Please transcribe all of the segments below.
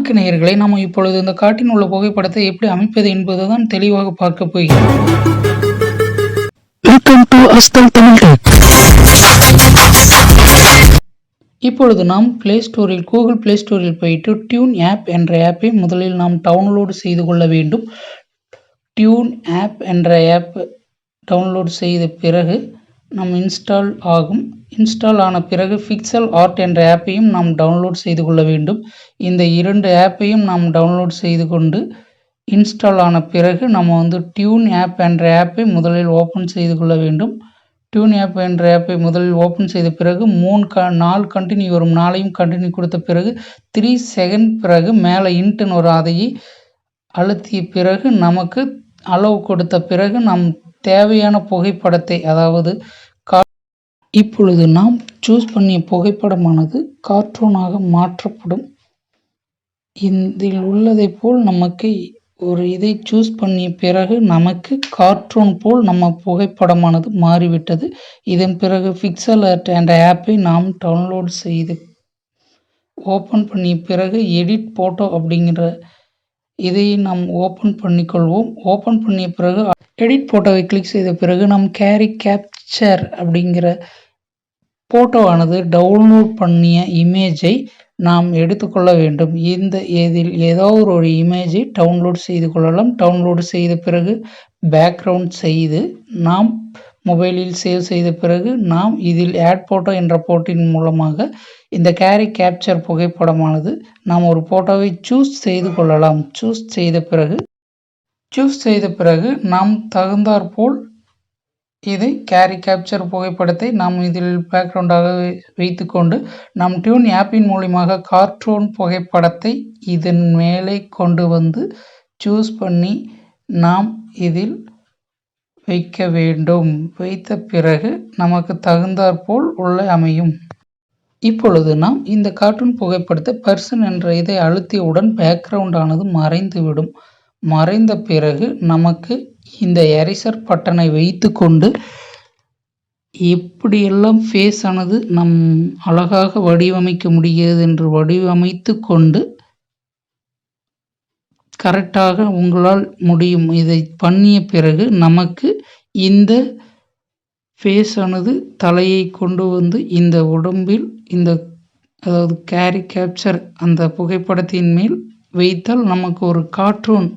வணக்க நேயர்களே, நாம் இப்பொழுது இந்த காட்டில் உள்ள புகைப்படத்தை எப்படி அமைப்பது என்பதுதான் தெளிவாக பார்க்க போகிறோம். வெல்கம் டு அஸ்தல் தமிழ் டெக். இப்பொழுது நாம் கூகுள் பிளே ஸ்டோரில் போயிட்டு டியூன் ஆப் என்ற ஆப்பை முதலில் நாம் டவுன்லோடு செய்து கொள்ள வேண்டும். டியூன் ஆப் என்ற ஆப் டவுன்லோடு செய்த பிறகு நம் இன்ஸ்டால் ஆகும். இன்ஸ்டால் ஆன பிறகு பிக்சல் ஆர்ட் என்ற ஆப்பையும் நாம் டவுன்லோட் செய்து கொள்ள வேண்டும். இந்த 2 ஆப்பையும் நாம் டவுன்லோட் செய்து கொண்டு இன்ஸ்டால் ஆன பிறகு நம்ம டியூன் ஆப் என்ற ஆப்பை முதலில் ஓப்பன் செய்து கொள்ள வேண்டும். டியூன் ஆப் என்ற ஆப்பை முதலில் ஓப்பன் செய்த பிறகு 4 கண்டினியூ வரும். 4ஐயும் கண்டினியூ கொடுத்த பிறகு 3 செகண்ட் பிறகு மேலே இன்ட்டுன்னு வரும். அதையே அழுத்திய பிறகு நமக்கு அளவு கொடுத்த பிறகு நம் தேவையான புகைப்படத்தை, அதாவது இப்பொழுது நாம் சூஸ் பண்ணிய புகைப்படமானது கார்ட்டூனாக மாற்றப்படும். இதில் உள்ளதை போல் நமக்கு ஒரு இதை சூஸ் பண்ணிய பிறகு நமக்கு கார்ட்டூன் போல் நம்ம புகைப்படமானது மாறிவிட்டது. இதன் பிறகு பிக்சல் ஆர்ட் என்ற ஆப்பை நாம் டவுன்லோட் செய்து ஓப்பன் பண்ணிய பிறகு எடிட் போட்டோ அப்படிங்கிற இதை நாம் ஓப்பன் பண்ணிக்கொள்வோம். ஓப்பன் பண்ணிய பிறகு எடிட் போட்டோவை கிளிக் செய்த பிறகு நம் கேப்சர் அப்படிங்கிற போட்டோவானது டவுன்லோட் பண்ணிய இமேஜை நாம் எடுத்துக்கொள்ள வேண்டும். இதில் ஏதோ ஒரு இமேஜை டவுன்லோட் செய்து கொள்ளலாம். டவுன்லோடு செய்த பிறகு பேக்ரவுண்ட் செய்து நாம் மொபைலில் சேவ் செய்த பிறகு நாம் இதில் ஆட் போட்டோ என்ற போட்டின் மூலமாக இந்த கேப்சர் புகைப்படமானது நாம் ஒரு போட்டோவை சூஸ் செய்து கொள்ளலாம். சூஸ் செய்த பிறகு நாம் தகுந்தாற்போல் இதை கேப்சர் புகைப்படத்தை நாம் இதில் பேக்ரவுண்டாக வைத்துக்கொண்டு நம் டியூன் ஆப்பின் மூலமாக கார்ட்டூன் புகைப்படத்தை இதன் மேலே கொண்டு வந்து சூஸ் பண்ணி நாம் இதில் வைக்க வேண்டும். வைத்த பிறகு நமக்கு தகுந்தாற்போல் உள்ள அமையும். இப்பொழுது நாம் இந்த கார்ட்டூன் புகைப்படத்தை பர்சன் என்ற இதை அழுத்தியவுடன் பேக்ரவுண்ட் ஆனது மறைந்துவிடும். மறைந்த பிறகு நமக்கு இந்த எரேசர் பட்டனை வைத்து கொண்டு எப்படியெல்லாம் ஃபேஸ் ஆனது நம் அழகாக வடிவமைக்க முடிகிறது என்று வடிவமைத்து கொண்டு கரெக்டாக உங்களால் முடியும். இதை பண்ணிய பிறகு நமக்கு இந்த ஃபேஸ் ஆனது தலையை கொண்டு வந்து இந்த உடம்பில் அதாவது கேப்சர் அந்த புகைப்படத்தின் மேல் வைத்தால் நமக்கு ஒரு கார்ட்டூன்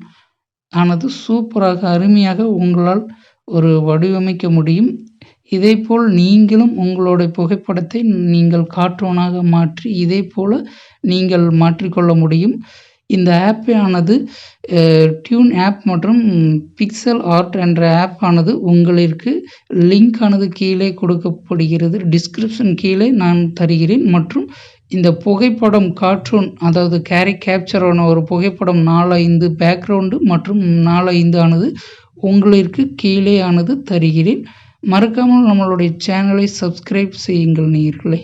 ஆனது சூப்பராக அருமையாக உங்களால் ஒரு வடிவமைக்க முடியும். இதேபோல் நீங்களும் உங்களுடைய புகைப்படத்தை நீங்கள் கார்ட்டூனாக மாற்றி இதே போல் நீங்கள் மாற்றிக்கொள்ள முடியும். இந்த ஆப் ஆனது டியூன் ஆப் மற்றும் பிக்சல் ஆர்ட் என்ற ஆப் ஆனது உங்களுக்கு லிங்க் ஆனது கீழே கொடுக்கப்படுகிறது. டிஸ்கிரிப்ஷன் கீழே நான் தருகிறேன். மற்றும் இந்த புகைப்படம் கார்ட்டூன், அதாவது கேப்சரான ஒரு புகைப்படம் 4-5 பேக்ரவுண்டு மற்றும் 4-5 ஆனது உங்களுக்கு கீழே ஆனது தருகிறேன். மறக்காமல் நம்மளுடைய சேனலை சப்ஸ்கிரைப் செய்யுங்கள் நேயர்களே.